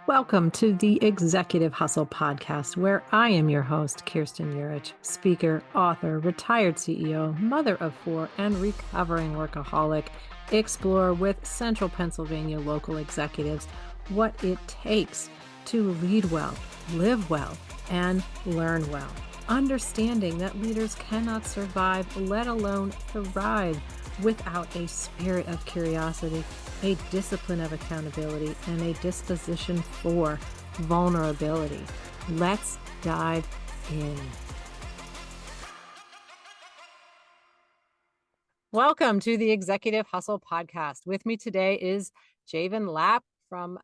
Welcome to the Executive Hustle Podcast, where I am your host, Kirsten Urich, speaker, author, retired CEO, mother of four, and recovering workaholic. Explore with Central Pennsylvania local executives what it takes to lead well, live well, and learn well. Understanding that leaders cannot survive, let alone thrive, without a spirit of curiosity, a discipline of accountability, and a disposition for vulnerability. Let's dive in. Welcome to the Executive Hustle Podcast. With me today is Javan Lapp from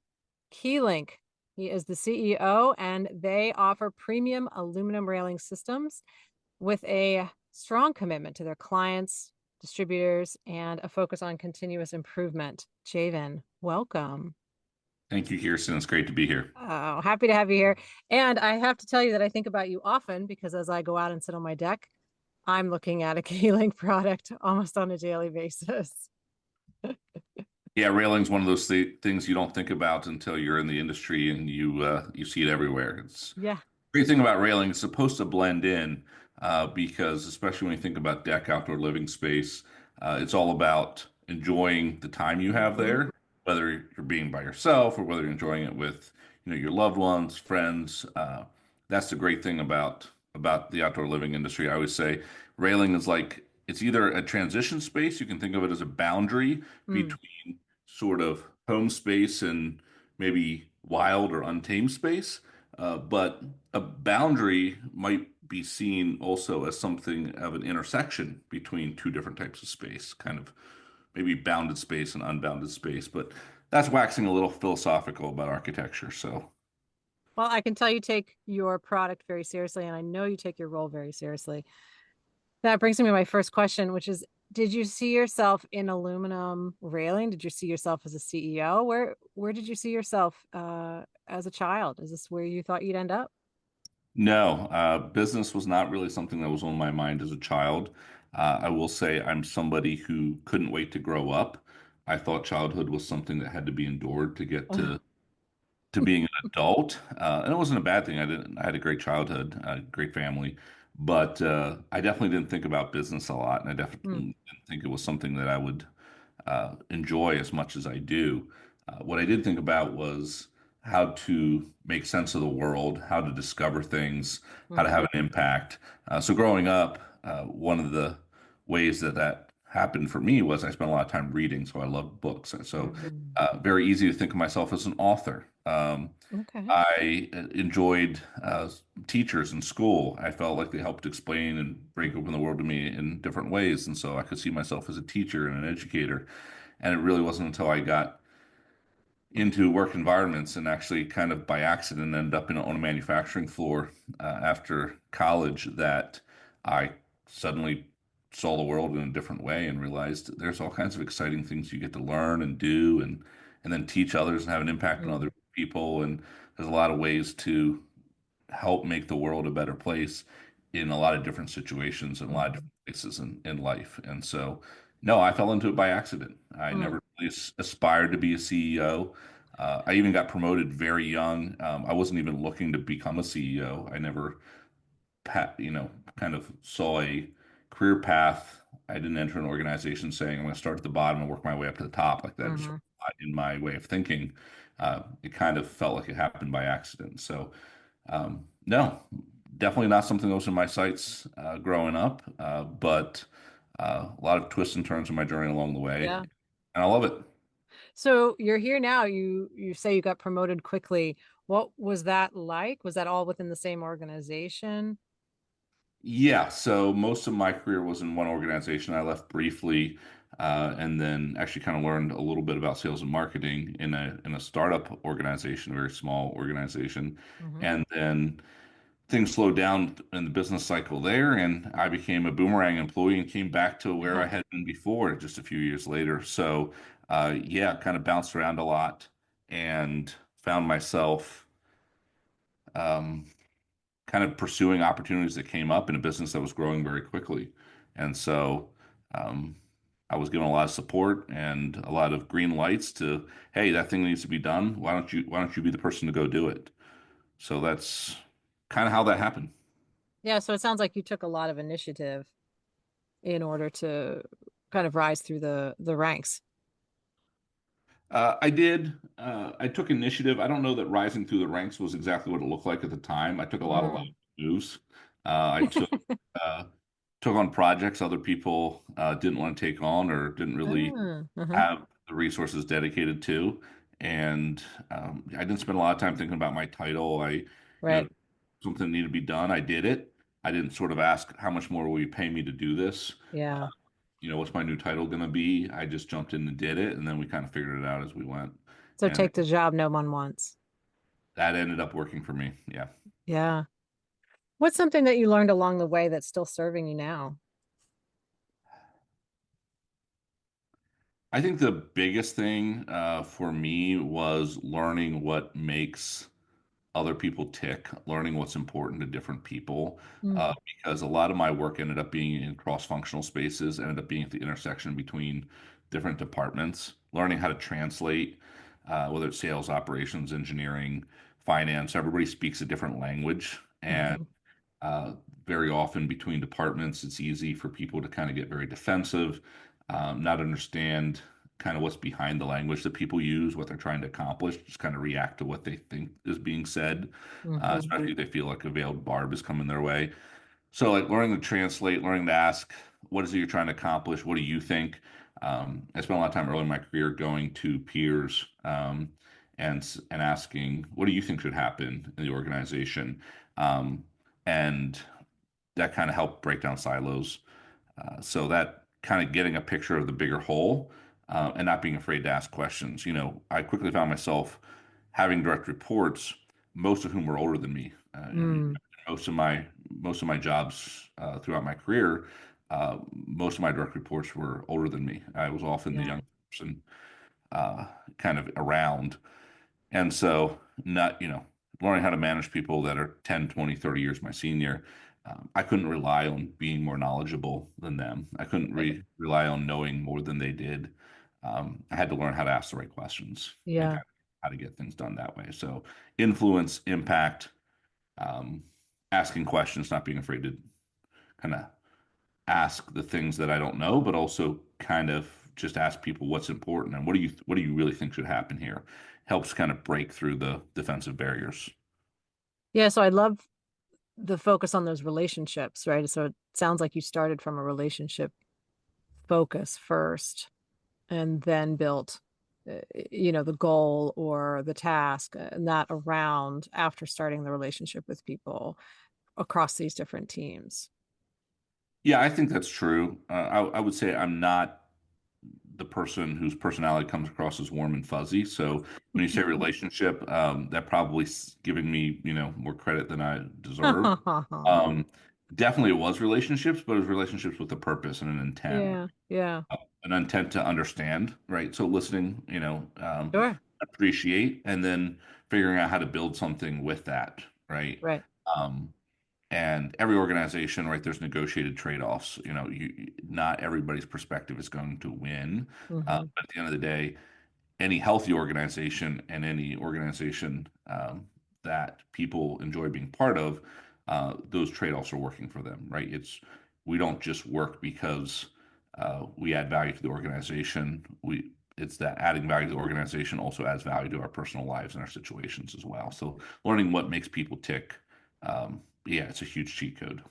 Keylink. He is the CEO, and they offer premium aluminum railing systems with a strong commitment to their clients, distributors, and a focus on continuous improvement. Javan, welcome. Thank you, Kirsten. It's great to be here. Oh, happy to have you here. And I have to tell you that I think about you often because as I go out and sit on my deck, I'm looking at a Keylink product almost on a daily basis. Yeah, railing's one of those things you don't think about until you're in the industry and you see it everywhere. It's Yeah. great thing about railing, it's supposed to blend in because especially when you think about deck outdoor living space, it's all about enjoying the time you have Mhm. there, whether you're being by yourself or whether you're enjoying it with, your loved ones, friends. That's the great thing about the outdoor living industry. I always say railing is like it's either a transition space, you can think of it as a boundary Mm. between sort of home space and maybe wild or untamed space. But a boundary might be seen also as something of an intersection between two different types of space, kind of maybe bounded space and unbounded space. But that's waxing a little philosophical about architecture. So, Well, I can tell you take your product very seriously, and I know you take your role very seriously. That brings me to my first question, which is, did you see yourself in aluminum railing? Did you see yourself as a CEO? Where did you see yourself as a child? Is this where you thought you'd end up? no, business was not really something that was on my mind as a child. I will say I'm somebody who couldn't wait to grow up. I thought childhood was something that had to be endured to get to being an adult, and it wasn't a bad thing. I had a great childhood, a great family, but I definitely didn't think about business a lot, and I Hmm. definitely didn't think it was something that I would enjoy as much as I do. What I did think about was how to make sense of the world, how to discover things, how to Hmm. have an impact. So growing up, one of the ways that happened for me was I spent a lot of time reading, so I loved books. And so Mm. very easy to think of myself as an author. Okay. I enjoyed teachers in school. I felt like they helped explain and break open the world to me in different ways. And so I could see myself as a teacher and an educator. And it really wasn't until I got into work environments and actually kind of by accident ended up on a manufacturing floor after college that I suddenly saw the world in a different way and realized there's all kinds of exciting things you get to learn and do and then teach others and have an impact on Mm. other people. And there's a lot of ways to help make the world a better place in a lot of different situations and a lot of Mhm. different places in life. And so, no, I fell into it by accident. I Mm. never really aspired to be a CEO. I even got promoted very young. I wasn't even looking to become a CEO. I never, kind of saw a career path. I didn't enter an organization saying I'm going to start at the bottom and work my way up to the top. Like that was Mhm. not in my way of thinking. It kind of felt like it happened by accident. So, no, definitely not something that was in my sights growing up, but a lot of twists and turns in my journey along the way, Yeah. and I love it. So you're here now. You say you got promoted quickly. What was that like? Was that all within the same organization? Yeah, so most of my career was in one organization. I left briefly, and then actually kind of learned a little bit about sales and marketing in a startup organization, a very small organization, Hmm. and then things slowed down in the business cycle there, and I became a boomerang employee and came back to where I had been before just a few years later. So, yeah, kind of bounced around a lot and found myself um, kind of pursuing opportunities that came up in a business that was growing very quickly. And so, um, I was given a lot of support and a lot of green lights to, hey, that thing needs to be done. Why don't you be the person to go do it? So that's kind of how that happened. Yeah, so it sounds like you took a lot of initiative in order to kind of rise through the ranks. I did. I took initiative. I don't know that rising through the ranks was exactly what it looked like at the time. I took a lot of Mm. moves. I uh, took on projects other people didn't want to take on or didn't really Uh-huh. have the resources dedicated to. And I didn't spend a lot of time thinking about my title. Right. Something needed to be done. I did it. I didn't sort of ask how much more will you pay me to do this. Yeah. What's my new title going to be? I just jumped in and did it, and then we kind of figured it out as we went. So And take the job no one wants. that ended up working for me. Yeah. Yeah. What's something that you learned along the way that's still serving you now? I think the biggest thing for me was learning what makes other people tick, learning what's important to different people. Mm. Because a lot of my work ended up being in cross-functional spaces, ended up being at the intersection between different departments, learning how to translate, whether it's sales, operations, engineering, finance. Everybody speaks a different language, and Hmm. uh, very often between departments, it's easy for people to kind of get very defensive, not understand kind of what's behind the language that people use, what they're trying to accomplish, just kind of react to what they think is being said, Hmm. especially if they feel like a veiled barb is coming their way. So, like learning to translate, learning to ask, what is it you're trying to accomplish? What do you think? I spent a lot of time early in my career going to peers and asking, what do you think should happen in the organization? Um, and that kind of helped break down silos. So that kind of getting a picture of the bigger whole and not being afraid to ask questions. I quickly found myself having direct reports, most of whom were older than me. Mm. Most of my jobs throughout my career, most of my direct reports were older than me. I was often the Yeah. young person kind of around. And so, not, learning how to manage people that are 10, 20, 30 years my senior, I couldn't rely on being more knowledgeable than them. I couldn't rely on knowing more than they did. I had to learn how to ask the right questions and Yeah. kind of how to get things done that way. So, influence, impact, um, asking questions, not being afraid to kind of ask the things that I don't know, but also kind of just ask people what's important and what do you really think should happen here. Helps kind of break through the defensive barriers. Yeah. So I love the focus on those relationships, right? So it sounds like you started from a relationship focus first and then built, the goal or the task and that around after starting the relationship with people across these different teams. Yeah, I think that's true. I would say I'm not the person whose personality comes across as warm and fuzzy. So when you say relationship, that probably giving me, more credit than I deserve. Um, Definitely it was relationships, but it was relationships with a purpose and an intent. Yeah. Yeah. An intent to understand, right? So listening, Sure. appreciate, and then figuring out how to build something with that, right? Right. Um, and every organization, right, there's negotiated trade-offs. Not everybody's perspective is going to win, Hmm. but at the end of the day, any healthy organization and any organization that people enjoy being part of, those trade-offs are working for them, right? We don't just work because we add value to the organization. It's that adding value to the organization also adds value to our personal lives and our situations as well. So learning what makes people tick, yeah, it's a huge cheat code.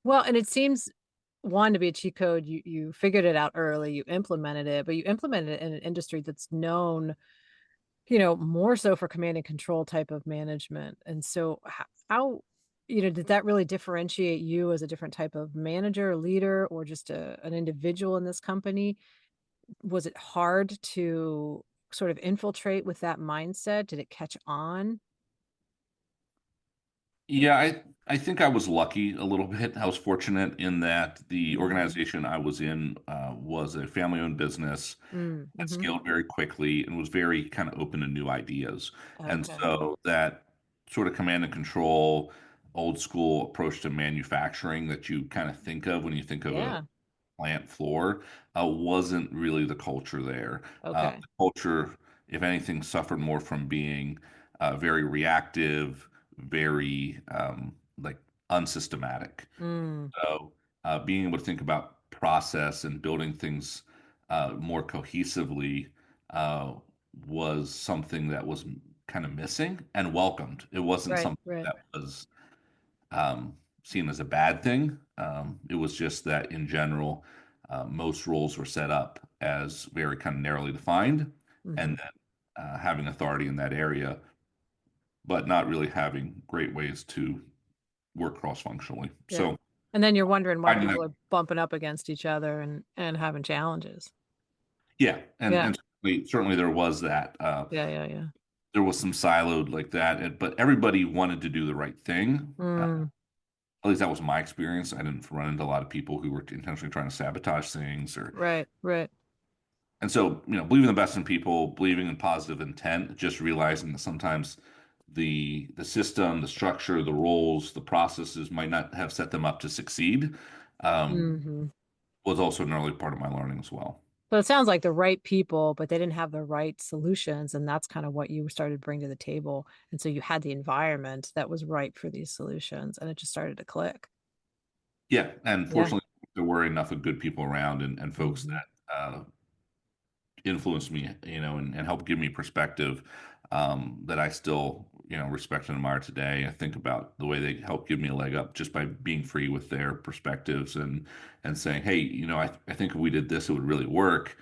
Well, and it seems one to be a cheat code. You figured it out early, you implemented it, but you implemented it in an industry that's known, more so for command and control type of management. And so how, did that really differentiate you as a different type of manager, leader, or just an individual in this company? Was it hard to sort of infiltrate with that mindset? Did it catch on? Yeah, I think I was lucky a little bit. I was fortunate in that the Hmm. organization I was in was a family-owned business that Mm-hmm. scaled very quickly and was very kind of open to new ideas. And Okay. so that sort of command and control, old school approach to manufacturing that you kind of think of when you think of a Yeah. plant floor wasn't really the culture there. Okay. The culture, if anything, suffered more from being very reactive, very like unsystematic. Mm, So, being able to think about process and building things more cohesively uh, was something that was kind of missing and welcomed. It wasn't right, something right. that was seen as a bad thing. It was just that in general, most roles were set up as very kind of narrowly defined, Hmm. and then having authority in that area, but not really having great ways to work cross-functionally. Yeah. So And then you're wondering why finding that. people are bumping up against each other and having challenges. Yeah, and Yeah. and certainly there was that. Yeah, yeah, yeah. There was some siloed like that, but everybody wanted to do the right thing. Mm, At least that was my experience. I didn't run into a lot of people who were intentionally trying to sabotage things, or right, right, and so believing the best in people, believing in positive intent, just realizing that sometimes the system, the structure, the roles, the processes might not have set them up to succeed. Um, hmm. was also an early part of my learning as well. So it sounds like the right people, but they didn't have the right solutions, and that's kind of what you started to bring to the table. And so you had the environment that was right for these solutions, and it just started to click. Yeah, and Yeah. fortunately, there were enough of good people around and folks Hmm. that influenced me, and helped give me perspective that I still, respect and admire today. I think about the way they helped give me a leg up just by being free with their perspectives and saying, hey, I think if we did this, it would really work,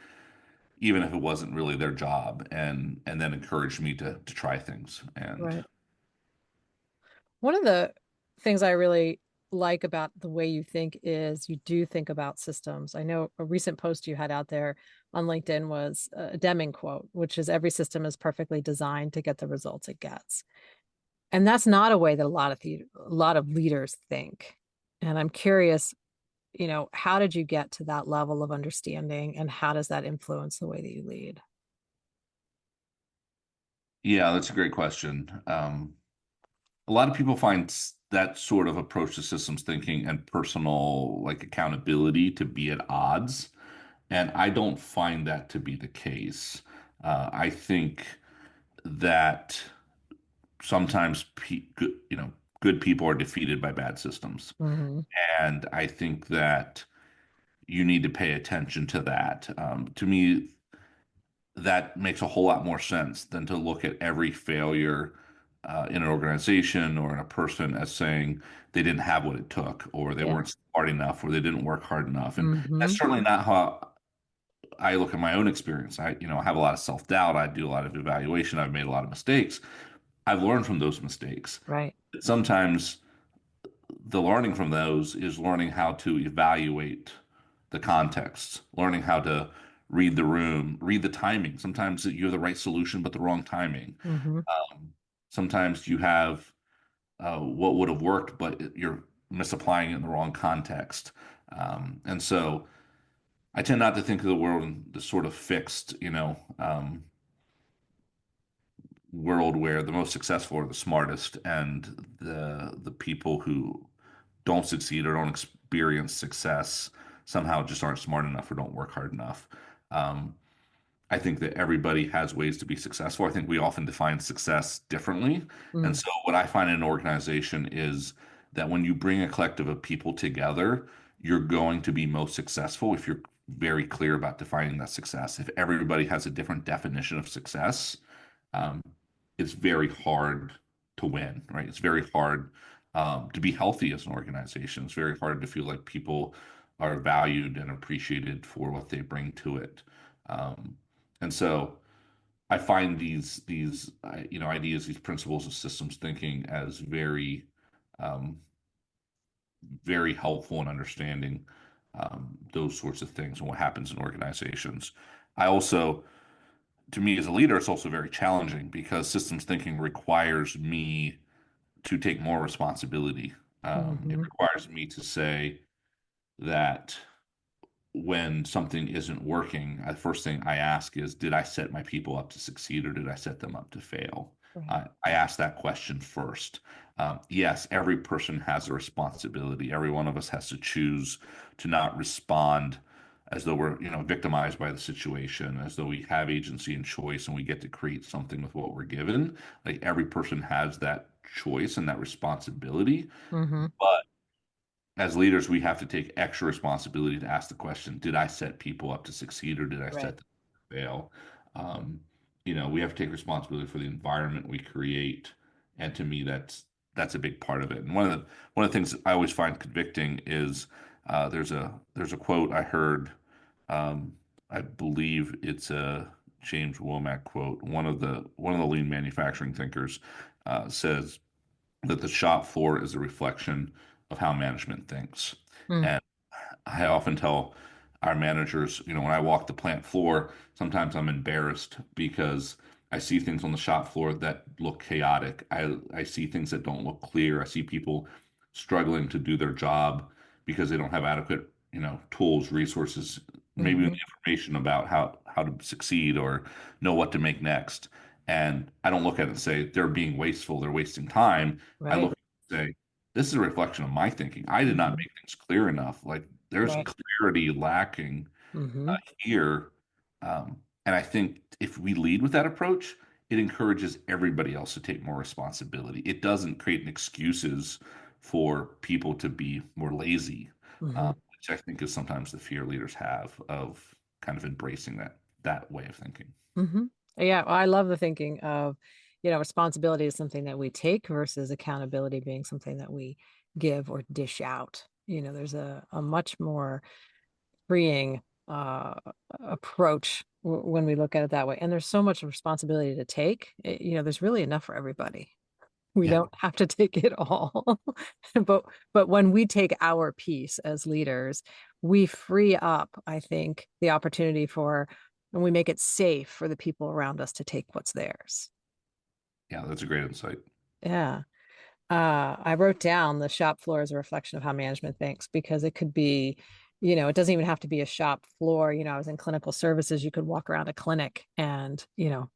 even if it wasn't really their job, and then encouraged me to try things. And Right. One of the things I really like about the way you think is you do think about systems. I know a recent post you had out there on LinkedIn was a Deming quote, which is every system is perfectly designed to get the results it gets. And that's not a way that a lot of leaders think. And I'm curious, how did you get to that level of understanding and how does that influence the way that you lead? yeah, that's a great question. A lot of people find that sort of approach to systems thinking and personal like accountability to be at odds. And I don't find that to be the case. I think that sometimes good people are defeated by bad systems. Hmm. And I think that you need to pay attention to that. To me, that makes a whole lot more sense than to look at every failure in an organization or in a person as saying they didn't have what it took, or they Yeah. weren't smart enough, or they didn't work hard enough. And that's Hmm. certainly not how I look at my own experience. I have a lot of self-doubt. I do a lot of evaluation. I've made a lot of mistakes. I've learned from those mistakes. Right. But sometimes the learning from those is learning how to evaluate the context, learning how to read the room, read the timing. Sometimes you have the right solution, but the wrong timing. Hmm. Sometimes you have what would have worked, but you're misapplying it in the wrong context. And so I tend not to think of the world in this sort of fixed, world where the most successful are the smartest, and the people who don't succeed or don't experience success somehow just aren't smart enough or don't work hard enough. Um, I think that everybody has ways to be successful. I think we often define success differently. And Mm. so, what I find in an organization is that when you bring a collective of people together, you're going to be most successful if you're very clear about defining that success. If everybody has a different definition of success, um, it's very hard to win, right? It's very hard to be healthy as an organization. It's very hard to feel like people are valued and appreciated for what they bring to it. Um, and so I find these ideas, these principles of systems thinking as um, very helpful in understanding those sorts of things and what happens in organizations. I also, to me as a leader, it's also very challenging because systems thinking requires me to take more responsibility. It Hmm. requires me to say that when something isn't working, the first thing I ask is, did I set my people up to succeed or did I set them up to fail? Right. I ask that question first. Yes, every person has a responsibility. Every one of us has to choose to not respond. as though we're, victimized by the situation, as though we have agency and choice and we get to create something with what we're given. Like every person has that choice and that responsibility. Mm-hmm. But as leaders, we have to take extra responsibility to ask the question, did I set people up to succeed or did I Right. set them up to fail? Um, we have to take responsibility for the environment we create. And to me, that's a big part of it. And one of the things that I always find convicting is there's a quote I heard. Um, I believe it's a James Womack quote. One of the lean manufacturing thinkers says that the shop floor is a reflection of how management thinks. Mm. And I often tell our managers, when I walk the plant floor, sometimes I'm embarrassed because I see things on the shop floor that look chaotic. I see things that don't look clear. I see people struggling to do their job because they don't have adequate, tools, resources, maybe even Mm-hmm. information about how to succeed or know what to make next. And I don't look at it and say they're being wasteful, they're wasting time. I Right. look at it and say, this is a reflection of my thinking. I did not Mm-hmm. make things clear enough. Like there's Right. clarity lacking Mm-hmm. here. And I think if we lead with that approach, it encourages everybody else to take more responsibility. It doesn't create excuses for people to be more lazy, Mm-hmm. which I think is sometimes the fear leaders have of kind of embracing that way of thinking. Mm-hmm. Yeah, well, I love the thinking of, responsibility is something that we take versus accountability being something that we give or dish out. There's a much more freeing approach when we look at it that way. And there's so much responsibility to take. There's really enough for everybody. We Yeah. don't have to take it all. but but when we take our piece as leaders, we free up, I think, the opportunity for, and we make it safe for the people around us to take what's theirs. Yeah, that's a great insight. Yeah. I wrote down the shop floor as a reflection of how management thinks because it could be, it doesn't even have to be a shop floor. I was in clinical services. You could walk around a clinic and,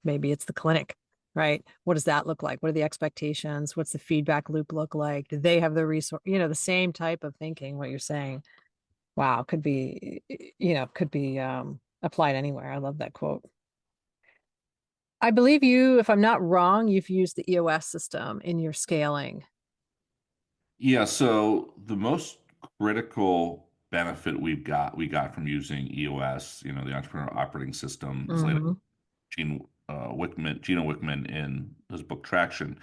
maybe it's the clinic, right? What does that look like? What are the expectations? What's the feedback loop look like? Do they have the resource? The same type of thinking, what you're saying. Wow, could be applied anywhere. I love that quote. I believe you, if I'm not wrong, you've used the EOS system in your scaling. Yeah, so the most critical benefit we got from using EOS, the Entrepreneurial Operating System, is laid out Hmm. Gino Wickman in his book Traction,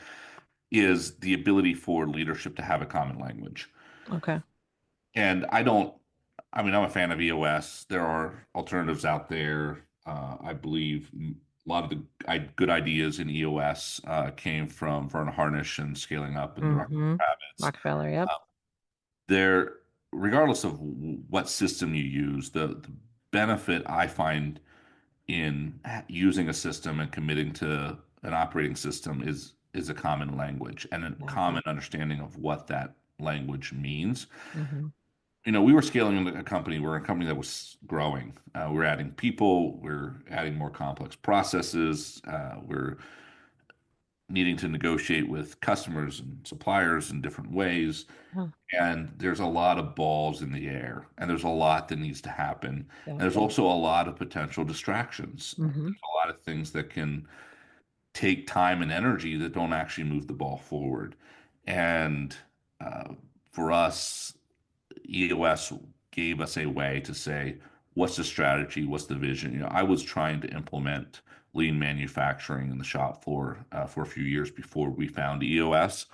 is the ability for leadership to have a common language. Okay. And I'm a fan of EOS. There are alternatives out there. I believe a lot of the good ideas in EOS came from Vernon Harnish and Scaling Up and the Rock Hmm. Habits. Rockefeller, yep. There, regardless of what system you use, the benefit I find in using a system and committing to an operating system is a common language and a Yeah. common understanding of what that language means. Hmm. We were scaling a company. We're a company that was growing. We're adding people. We're adding more complex processes. We're needing to negotiate with customers and suppliers in different ways. Oh, And there's a lot of balls in the air, and there's a lot that needs to happen. yeah. And there's also a lot of potential distractions. Hmm. There's a lot of things that can take time and energy that don't actually move the ball forward. And uh, for us, EOS gave us a way to say, what's the strategy? What's the vision? I was trying to implement lean manufacturing in the shop floor for a few years before we found EOS.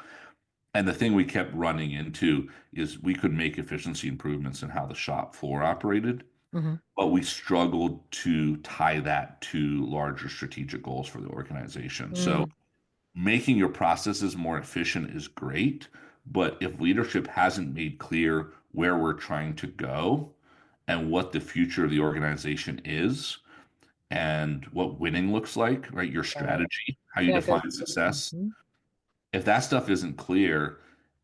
And the thing we kept running into is we could make efficiency improvements in how the shop floor operated, Hmm. but we struggled to tie that to larger strategic goals for the organization. So Mm. making your processes more efficient is great, but if leadership hasn't made clear where we're trying to go and what the future of the organization is and what winning looks like, right? Your Right. strategy, how you Yeah, good. define success. Hmm. If that stuff isn't clear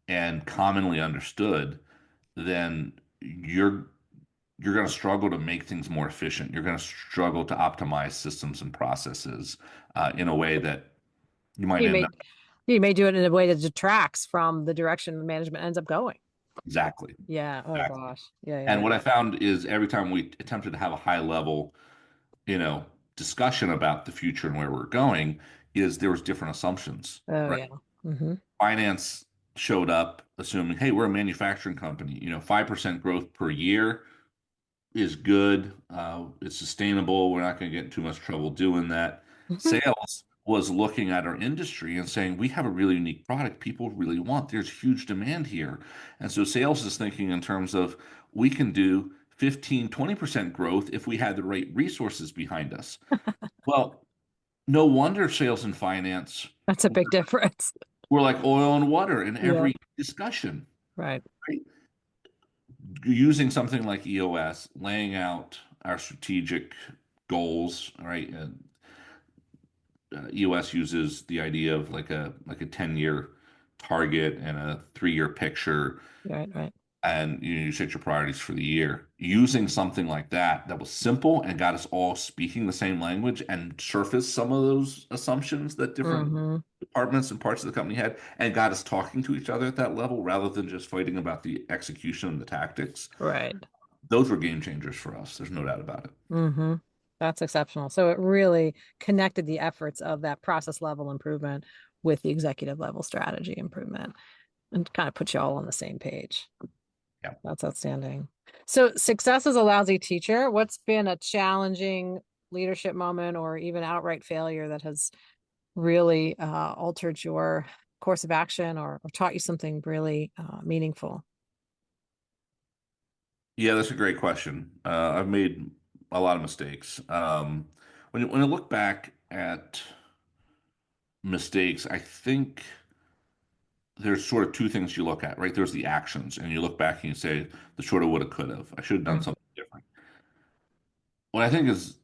and commonly understood, then you're going to struggle to make things more efficient. You're going to struggle to optimize systems and processes in a way that you might You end may up. you may do it in a way that detracts from the direction the management ends up going. Exactly. Yeah. Oh Exactly. gosh. Yeah, yeah, And yeah. what I found is every time we attempted to have a high level, you know, discussion about the future and where we're going, is there was different assumptions, Oh right? yeah. Mm-hmm. Finance showed up assuming, hey, we're a manufacturing company, 5% growth per year is good. It's sustainable. We're not going to get in too much trouble doing that. Sales was looking at our industry and saying, we have a really unique product people really want. There's huge demand here. And so sales is thinking in terms of we can do 15, 20% growth if we had the right resources behind us. Well, no wonder sales and finance That's a big difference. were like oil and water in Yeah. every discussion, Right. right? Using something like EOS, laying out our strategic goals, right? And EOS uses the idea of like a 10-year target and a 3-year picture, Right. Right. and you set your priorities for the year. Using something like that was simple and got us all speaking the same language and surfaced some of those assumptions that different Mm-hmm. departments and parts of the company had and got us talking to each other at that level rather than just fighting about the execution and the tactics. Right. Those were game changers for us. There's no doubt about it. Mm-hmm. That's exceptional. So it really connected the efforts of that process level improvement with the executive level strategy improvement and kind of put you all on the same page. Yeah. That's outstanding. So success as a lousy teacher, what's been a challenging leadership moment or even outright failure that has really altered your course of action or taught you something really meaningful? Yeah, that's a great question. I've made a lot of mistakes. When I look back at mistakes, I think there's sort of two things you look at, right? There's the actions, and you look back and you say, the shoulda, woulda, could have. I should have done Mhm. something different. What I think is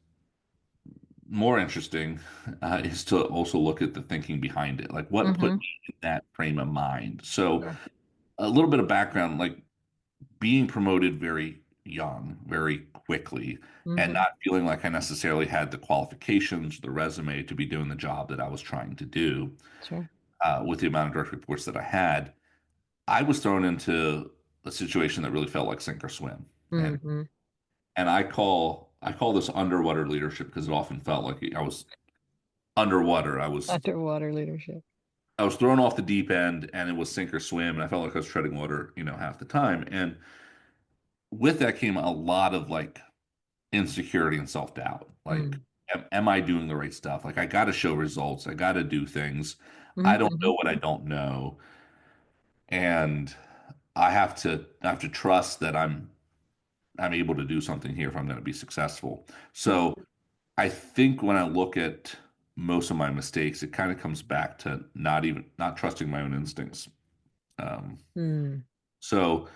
more interesting is to also look at the thinking behind it. Like, what put Mhm. me in that frame of mind? So, Sure. a little bit of background, like being promoted very young, very quickly, and Mhm. not feeling like I necessarily had the qualifications, the resume to be doing the job that I was trying to do Sure. with the amount of direct reports that I had. I was thrown into a situation that really felt like sink or swim, and Mhm. I call this underwater leadership because it often felt like I was underwater. Underwater leadership. I was thrown off the deep end, and it was sink or swim, and I felt like I was treading water, half the time. And with that came a lot of like insecurity and self-doubt. Like, Mm. am I doing the right stuff? Like, I got to show results. I got to do things. I Mhm. don't know Mhm. what I don't know, and I have to trust that I'm able to do something here if I'm going to be successful. So I think when I look at most of my mistakes, it kind of comes back to not trusting my own instincts. Um, Mm. so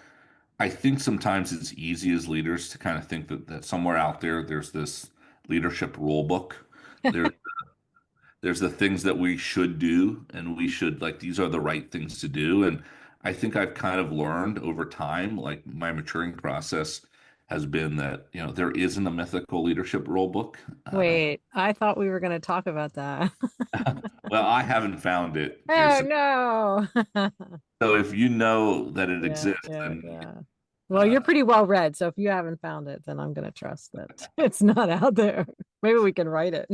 I think sometimes it's easy as leaders to kind of think that somewhere out there's this leadership rule book. There, there's the things that we should do, and we should like these are the right things to do. And I think I've kind of learned over time, like my maturing process has been that, there isn't a mythical leadership rule book. Wait, I thought we were going to talk about that. Well, I haven't found it, Oh Kirsten. no. So if you know that it Yeah, exists, yeah, then yeah. Well, you're uh, pretty well read, so if you haven't found it, then I'm going to trust that it's not out there. Maybe we can write it.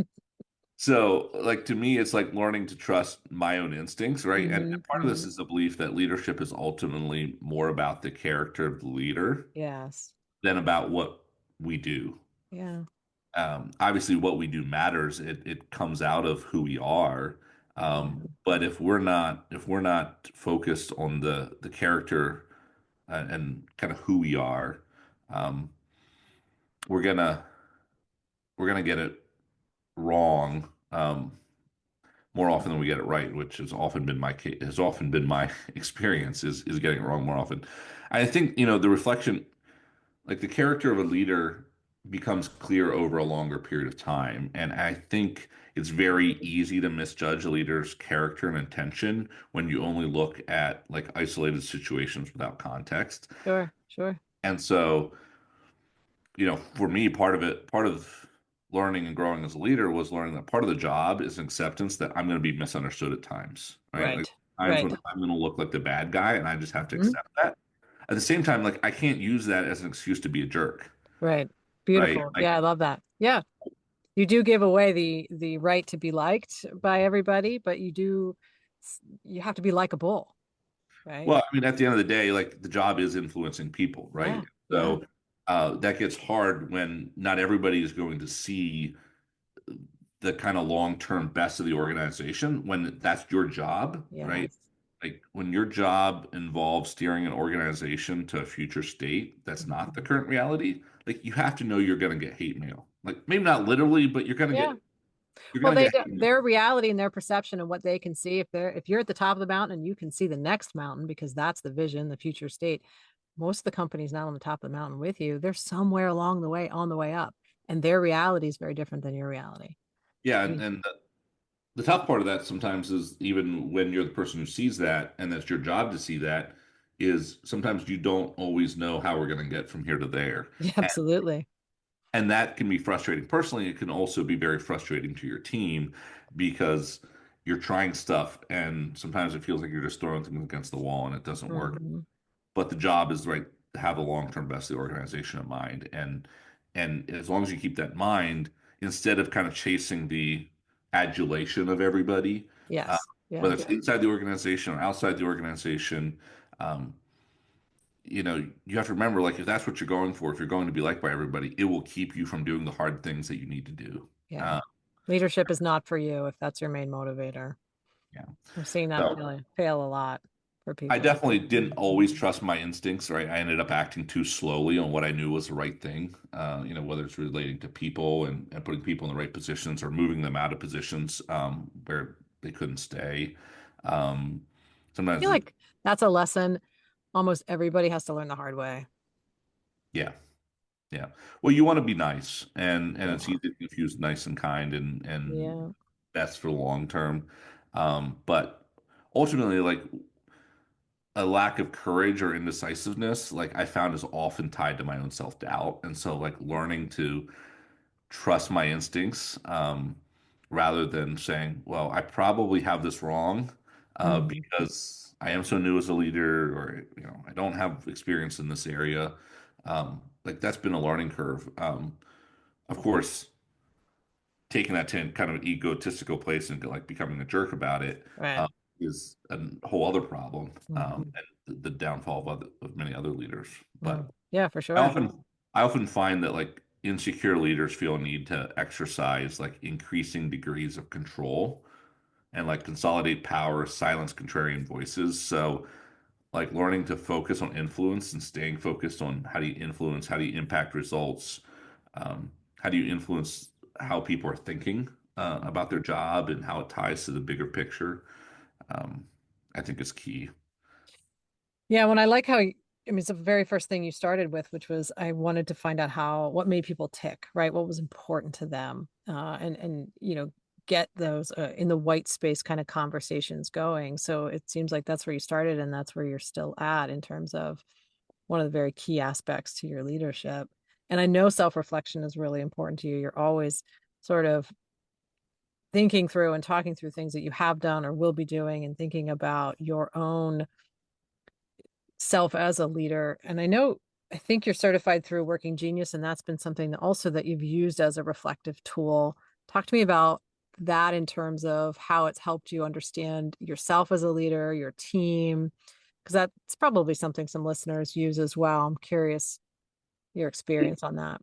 so, like to me, it's like learning to trust my own instincts, right? And Hmm. part of this Hmm. is the belief that leadership is ultimately more about the character of the leader Yes. than about what we do. Yeah. Obviously, what we do matters. It comes out of who we are. Yeah. But if we're not focused on the character and kind of who we are, um, we're gonna we're gonna get it wrong. More often than we get it right, which has often been my experience is getting it wrong more often. I think, the reflection, like the character of a leader becomes clear over a longer period of time. And I think it's very easy to misjudge a leader's character and intention when you only look at like isolated situations without context. Sure. Sure. And so, for me, part of learning and growing as a leader was learning that part of the job is acceptance that I'm going to be misunderstood at times, right? Like Right. times Right. when I'm going to look like the bad guy, and I just have to Hmm. accept that. at the same time, like I can't use that as an excuse to be a jerk, Right. right? Beautiful. Like, Yeah, I love that. Yeah. You do give away the right to be liked by everybody, but you have to be likable, right? well, I mean, at the end of the day, like the job is influencing people, Yeah. right? Yeah. So that gets hard when not everybody is going to see the kind of long-term best of the organization when that's your job, right? Yes. Like when your job involves steering an organization to a future state that's not the Mhm. current reality, like you have to know you're going to get hate mail. Like maybe not literally, but Yeah. you're Well, going to get hate mail. their reality and their perception and what they can see. If you're at the top of the mountain and you can see the next mountain because that's the vision, the future state. Most of the companies not on the top of the mountain with you. They're somewhere along the way on the way up, and their reality is very different than your reality. Yeah, I mean, and the tough part of that sometimes is even when you're the person who sees that, and that's your job to see that, is sometimes you don't always know how we're going to get from here to there. yeah, absolutely. And that can be frustrating personally. It can also be very frustrating to your team because you're trying stuff and sometimes it feels like you're just throwing things against the wall and it doesn't work. Mhm. But the job is right to have the long-term best of the organization in mind. And as long as you keep that in mind, instead of kind of chasing the adulation of everybody, uh, Yes. whether Yes. it's inside the organization or outside the organization, um, you have to remember, like, if that's what you're going for, if you're going to be liked by everybody, it will keep you from doing the hard things that you need to do. Yeah. Uh, Leadership is not for you if that's your main motivator. yeah. I'm seeing that So fail a lot for I people. definitely didn't always trust my instincts, right? I ended up acting too slowly on what I knew was the right thing, whether it's relating to people and putting people in the right positions or moving them out of positions where they couldn't stay. Um, I feel sometimes, like that's a lesson almost everybody has to learn the hard way. yeah, yeah. Well, you want to be nice, and it's Yeah. easy to confuse nice and kind and Yeah. best for the long term. But ultimately, like a lack of courage or indecisiveness, like I found is often tied to my own self-doubt. And so like learning to trust my instincts, rather than saying, well, I probably have this wrong, Mhm. because I am so new as a leader, or I don't have experience in this area. Like that's been a learning curve. Of course, taking that to kind of an egotistical place and like becoming a jerk about it Right. uh, is a whole other problem, Mhm. and the downfall of many other leaders. Mm. But Yeah, for I sure. often I often find that like insecure leaders feel a need to exercise like increasing degrees of control and like consolidate power, silence contrarian voices. So like learning to focus on influence and staying focused on how do you influence, how do you impact results, how do you influence how people are thinking about their job and how it ties to the bigger picture. Um, I think is key. Yeah, when I like how I mean, it's the very first thing you started with, which was I wanted to find out what made people tick, right? What was important to them, and get those in the white space kind of conversations going. So it seems like that's where you started, and that's where you're still at in terms of one of the very key aspects to your leadership. And I know self-reflection is really important to you. You're always sort of thinking through and talking through things that you have done or will be doing, and thinking about your own self as a leader. And I think you're certified through Working Genius, and that's been something that also that you've used as a reflective tool. Talk to me about that in terms of how it's helped you understand yourself as a leader, your team, because that's probably something some listeners use as well. I'm curious your experience on that.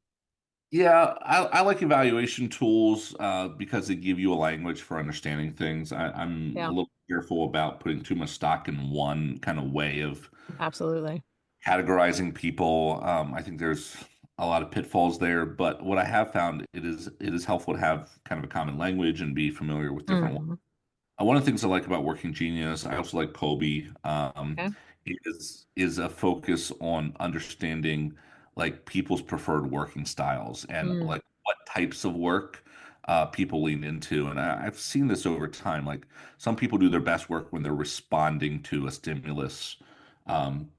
Yeah, I like evaluation tools because they give you a language for understanding things. I'm a Yeah, little careful about putting too much stock in one kind of way of absolutely. categorizing people. I think there's a lot of pitfalls there, but what I have found it is helpful to have kind of a common language and be familiar with different. Mhm. One of the things I like about Working Genius, I also like Kobe, Okay. is a focus on understanding like people's preferred working styles and Mm. like what types of work people lean into. And I've seen this over time. Like some people do their best work when they're responding to a stimulus, um,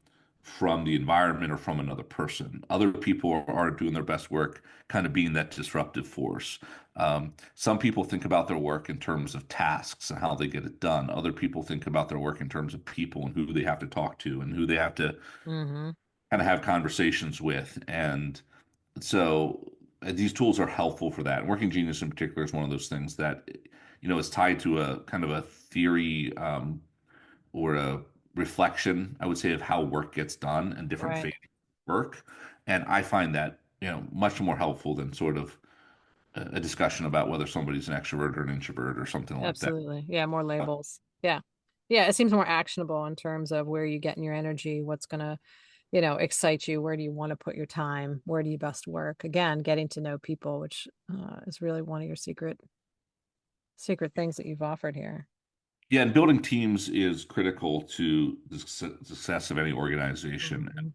from the environment or from another person. Other people are doing their best work, kind of being that disruptive force. Some people think about their work in terms of tasks and how they get it done. Other people think about their work in terms of people and who they have to talk to and who they have to Mm-hmm. kind of have conversations with. And so these tools are helpful for that. And Working Genius in particular is one of those things that, is tied to a kind of a theory or a reflection, I would say, of how work gets done and different Right. phases of work. And I find that, much more helpful than sort of a discussion about whether somebody's an extrovert or an introvert or something like that. Absolutely. Yeah, more labels. Yeah. Yeah, it seems more actionable in terms of where you getting your energy, what's gonna, excite you, where do you want to put your time, where do you best work? Again, getting to know people, which is really one of your secret things that you've offered here. Yeah, and building teams is critical to the success of any organization. Mhm.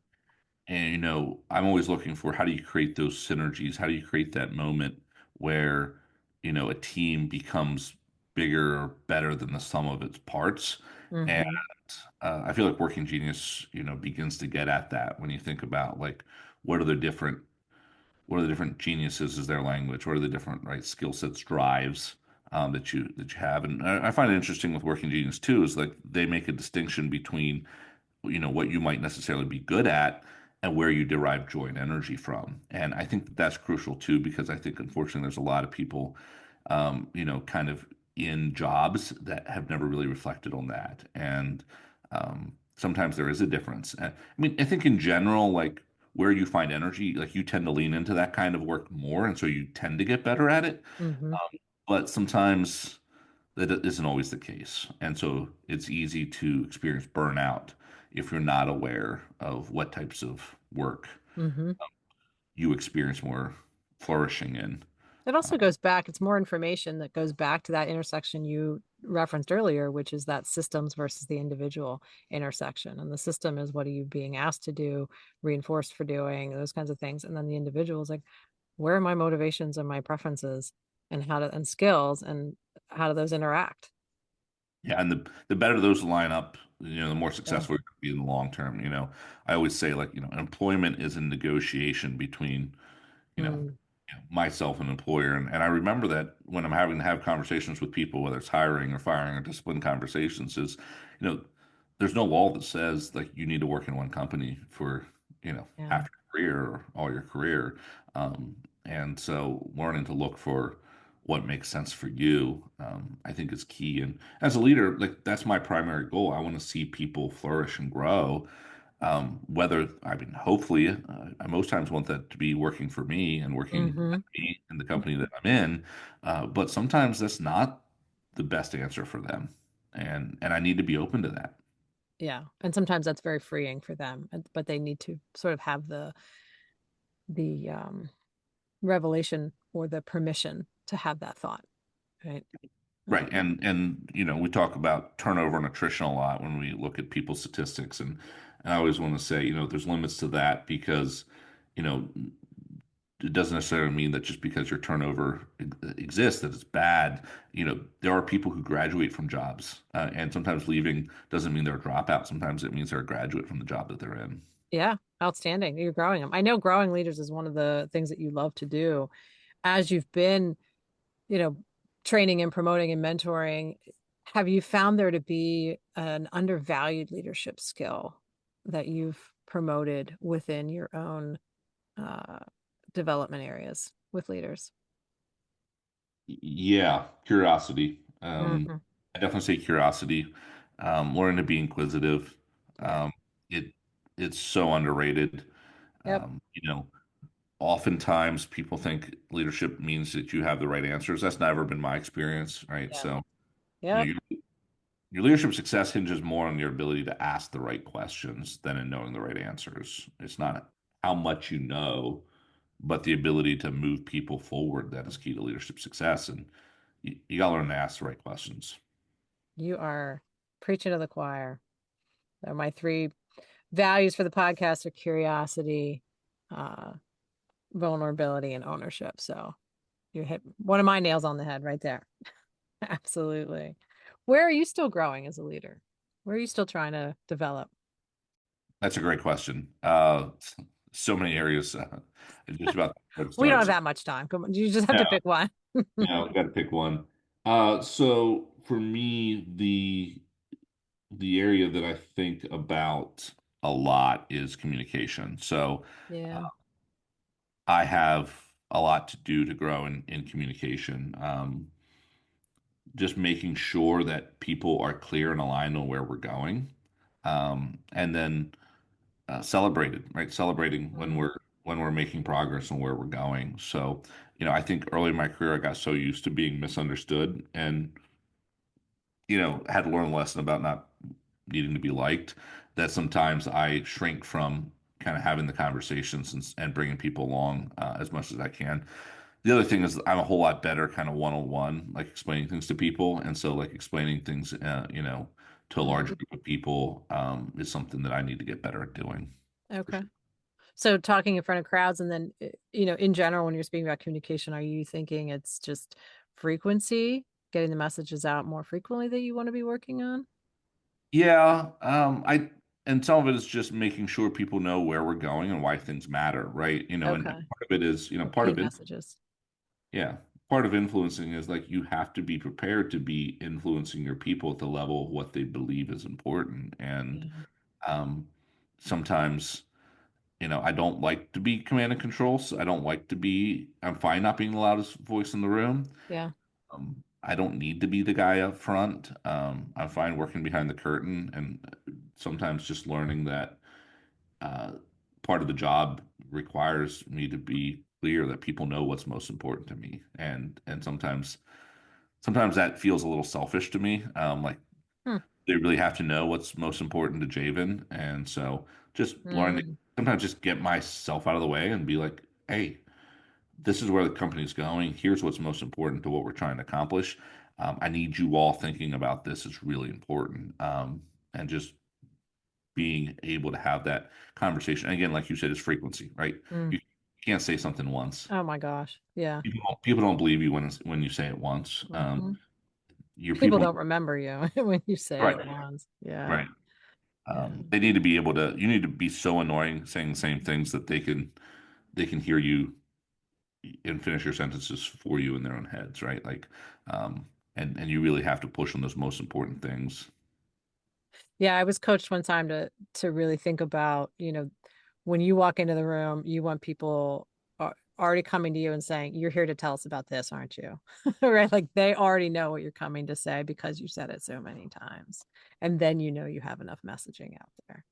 And, I'm always looking for how do you create those synergies? How do you create that moment where, a team becomes bigger or better than the sum of its parts? And Mhm. I feel like Working Genius, begins to get at that when you think about like what are the different what are the different geniuses is their language? What are the different right skill sets, drives that you have? And I find it interesting with Working Genius too is like they make a distinction between what you might necessarily be good at and where you derive joy and energy from. And I think that that's crucial too, because I think unfortunately there's a lot of people, kind of in jobs that have never really reflected on that. And sometimes there is a difference. I mean, I think in general, like where you find energy, like you tend to lean into that kind of work more, and so you tend to get better at it. Mhm. But sometimes that isn't always the case. And so it's easy to experience burnout if you're not aware of what types of work Mhm. you experience more flourishing in. It Uh, also goes back, it's more information that goes back to that intersection you referenced earlier, which is that systems versus the individual intersection. And the system is what are you being asked to do, reinforced for doing, those kinds of things. And then the individual is like, where are my motivations and my preferences and and skills and how do those interact? yeah, and the better those line up, the more Yeah. successful you can be in the long term. I always say like, employment is a negotiation between you know, Mm, myself and employer. And I remember that when I'm having to have conversations with people, whether it's hiring or firing or discipline conversations, you know, there's no law that says like you need to work in one company for, yeah. half your career or all your career. And so learning to look for what makes sense for you, I think is key. And as a leader, like that's my primary goal. I want to see people flourish and grow. Whether, I mean, hopefully, I most times want that to be working for me and working with Hmm. me in the company that I'm in. But sometimes that's not the best answer for them. And I need to be open to that. Yeah. And sometimes that's very freeing for them, but they need to sort of have the revelation or the permission to have that thought, right? Right. Um, And we talk about turnover and attrition a lot when we look at people's statistics. And I always want to say, there's limits to that because, you know, it doesn't necessarily mean that just because your turnover exists that it's bad. There are people who graduate from jobs, and sometimes leaving doesn't mean they're a dropout. Sometimes it means they're a graduate from the job that they're in. yeah, outstanding. You're growing them. I know growing leaders is one of the things that you love to do as you've been, you know, training and promoting and mentoring. Have you found there to be an undervalued leadership skill that you've promoted within your own uh, development areas with leaders? Yeah, curiosity. Hmm. I definitely say curiosity. Learning to be inquisitive. Yeah. Um, it it's so underrated. Yep. You know, oftentimes people think leadership means that you have the right answers. That's never been my experience, right? Yeah. So, you know, Yep. your leadership success hinges more on your ability to ask the right questions than in knowing the right answers. It's not how much you know, but the ability to move people forward that is key to leadership success. And you got to learn to ask the right questions. You are preaching to the choir. My three values for the podcast are curiosity, uh, vulnerability, and ownership. So you hit one of my nails on the head right there. Absolutely. Where are you still growing as a leader? Where are you still trying to develop? That's a great question. So many areas, just about where it We don't have starts. that much time. Come on, you just have to Yeah, pick one. yeah, got to pick one. So for me, the area that I think about a lot is communication. So Yeah. I have a lot to do to grow in communication. Just making sure that people are clear and aligned on where we're going, and then celebrated, right? Celebrating Mm. when we're making progress and where we're going. So, I think early in my career, I got so used to being misunderstood and had to learn a lesson about not needing to be liked that sometimes I shrink from kind of having the conversations and bringing people along as much as I can. The other thing is I'm a whole lot better kind of one-on-one, like explaining things to people. And so like explaining things, to a larger Mm. group of people is something that I need to get better at doing for Okay. sure. So talking in front of crowds and then, in general, when you're speaking about communication, are you thinking it's just frequency, getting the messages out more frequently that you want to be working on? Yeah, and some of it is just making sure people know where we're going and why things matter, right? And Okay. part of it is, The part key of it, messages. yeah, part of influencing is like you have to be prepared to be influencing your people at the level of what they believe is important. And Yeah. um, sometimes, I don't like to be command and control. So I don't like to be, I'm fine not being the loudest voice in the room. Yeah. I don't need to be the guy up front. I'm fine working behind the curtain and sometimes just learning that uh, part of the job requires me to be clear that people know what's most important to me. And sometimes that feels a little selfish to me. Like Hmm. they really have to know what's most important to Javan. And so just learning, Mm. sometimes just get myself out of the way and be like, hey, this is where the company's going. Here's what's most important to what we're trying to accomplish. I need you all thinking about this. It's really important. And just being able to have that conversation. And again, like you said, it's frequency, right? Mm. You can't say something once. Oh my gosh. Yeah. People don't believe you when you say it once. Hmm. Your People people, don't remember you when you say right, it once. Yeah. right. Yeah. They need to be able to. You need to be so annoying saying the same things that they can hear you and finish your sentences for you in their own heads, right? Like, and you really have to push on those most important things. Yeah, I was coached one time to really think about, when you walk into the room, you want people already coming to you and saying, "You're here to tell us about this, aren't you?" Right? Like they already know what you're coming to say because you said it so many times. And then you have enough messaging out there.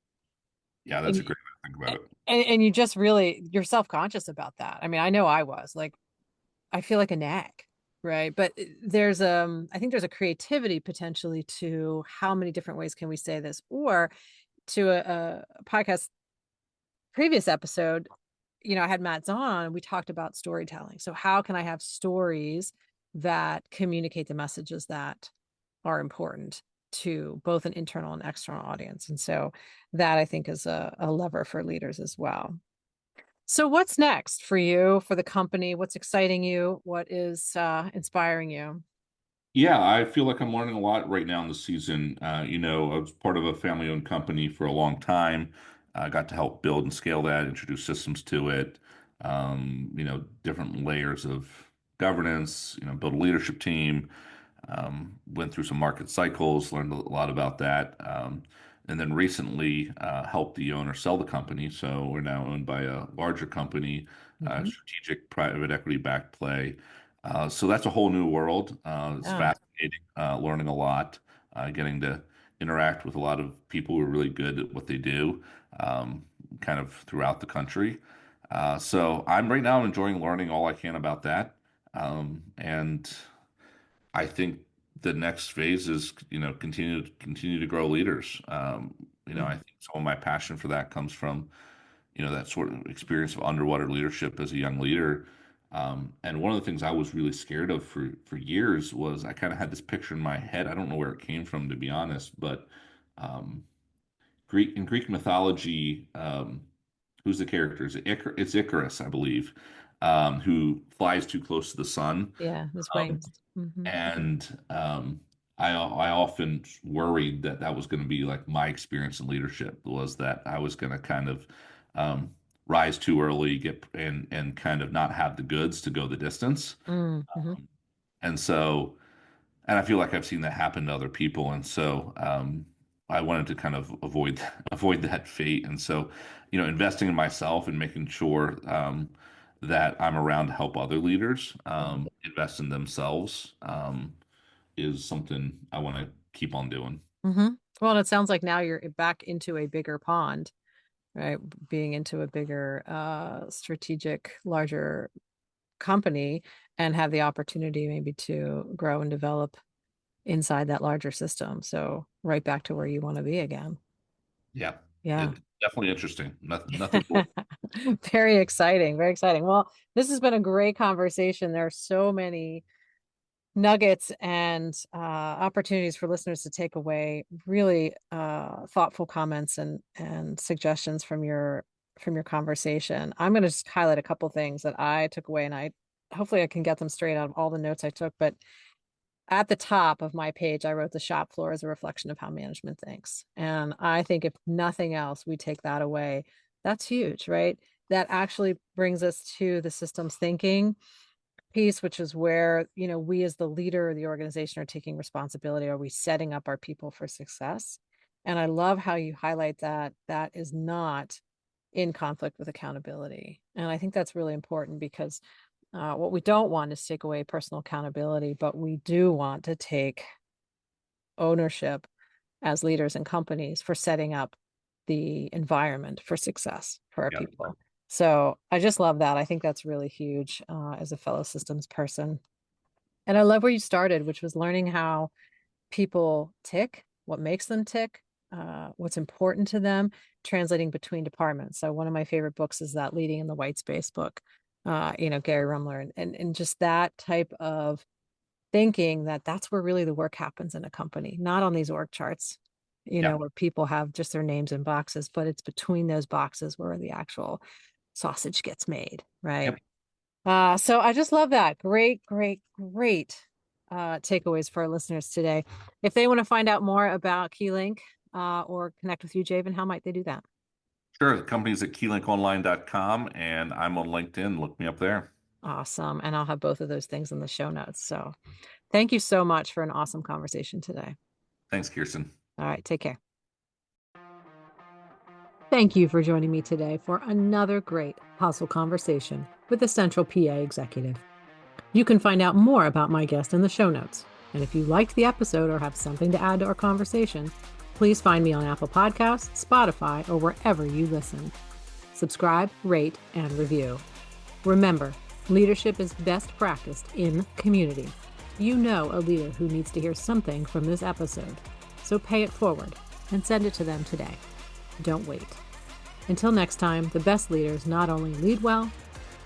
Yeah, And that's a great way to think about it. and you just really you're self-conscious about that. I mean, I know I was like I feel like a nag, right? But there's I think there's a creativity potentially to how many different ways can we say this, or to a podcast previous episode, I had Matt Zahn on and we talked about storytelling. So how can I have stories that communicate the messages that are important to both an internal and external audience? And so that I think is a lever for leaders as well. So what's next for you, for the company? What's exciting you? What is inspiring you? Yeah, I feel like I'm learning a lot right now in the season. I was part of a family-owned company for a long time. I got to help build and scale that, introduce systems to it, different layers of governance, build a leadership team, went through some market cycles, learned a lot about that. And then recently helped the owner sell the company. So we're now owned by a larger company, Hmm. strategic private equity backed play. So that's a whole new world. It's Yeah. fascinating, learning a lot, getting to interact with a lot of people who are really good at what they do, kind of throughout the country. So I'm right now enjoying learning all I can about that. And I think the next phase is, continue to grow leaders. I Mm. think some of my passion for that comes from, that sort of experience of underwater leadership as a young leader. And one of the things I was really scared of for years was I kind of had this picture in my head. I don't know where it came from, to be honest, but um, Greek mythology, who's the character? It's Icarus, I believe, who flies too close to the sun. Yeah, his Um, wings. Hmm. and I often worried that that was going to be like my experience in leadership, was that I was going to kind of um, rise too early, get and kind of not have the goods to go the distance. Mm-hmm. And so, and I feel like I've seen that happen to other people. And so, I wanted to kind of avoid that fate. And so, investing in myself and making sure that I'm around to help other leaders invest in themselves is something I want to keep on doing. Mm-hmm. Well, and it sounds like now you're back into a bigger pond, right? Being into a bigger, strategic, larger company and have the opportunity maybe to grow and develop inside that larger system. So right back to where you want to be again. Yeah, Yeah. it's definitely interesting. Nothing more. Very exciting. Very exciting. Well, this has been a great conversation. There are so many nuggets and opportunities for listeners to take away really thoughtful comments and suggestions from your conversation. I'm going to just highlight a couple things that I took away, and I hopefully I can get them straight out of all the notes I took. But at the top of my page, I wrote the shop floor is a reflection of how management thinks. And I think if nothing else, we take that away. That's huge, right? That actually brings us to the systems thinking piece, which is where, we as the leader of the organization are taking responsibility. Are we setting up our people for success? And I love how you highlight that that is not in conflict with accountability. And I think that's really important because what we don't want is take away personal accountability, but we do want to take ownership as leaders and companies for setting up the environment for success for our Yeah. people. So I just love that. I think that's really huge as a fellow systems person. And I love where you started, which was learning how people tick, what makes them tick, what's important to them, translating between departments. So one of my favorite books is that Leading in the White Space book, Gary Rumler, and just that type of thinking that that's where really the work happens in a company, not on these org charts, Yeah. where people have just their names in boxes, but it's between those boxes where the actual sausage gets made, right? Yep. So I just love that. Great, great, great takeaways for our listeners today. If they want to find out more about Keylink or connect with you, Javen, how might they do that? Sure. The company's at keylinkonline.com and I'm on LinkedIn. Look me up there. Awesome. And I'll have both of those things in the show notes. So thank you so much for an awesome conversation today. Thanks, Kirsten. All right. Take care. Thank you for joining me today for another great hustle conversation with the Central PA executive. You can find out more about my guest in the show notes. And if you liked the episode or have something to add to our conversation, please find me on Apple Podcasts, Spotify, or wherever you listen. Subscribe, rate, and review. Remember, leadership is best practiced in community. You know a leader who needs to hear something from this episode, so pay it forward and send it to them today. Don't wait. Until next time, the best leaders not only lead well,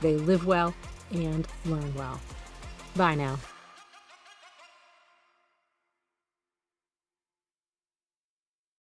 they live well and learn well. Bye now.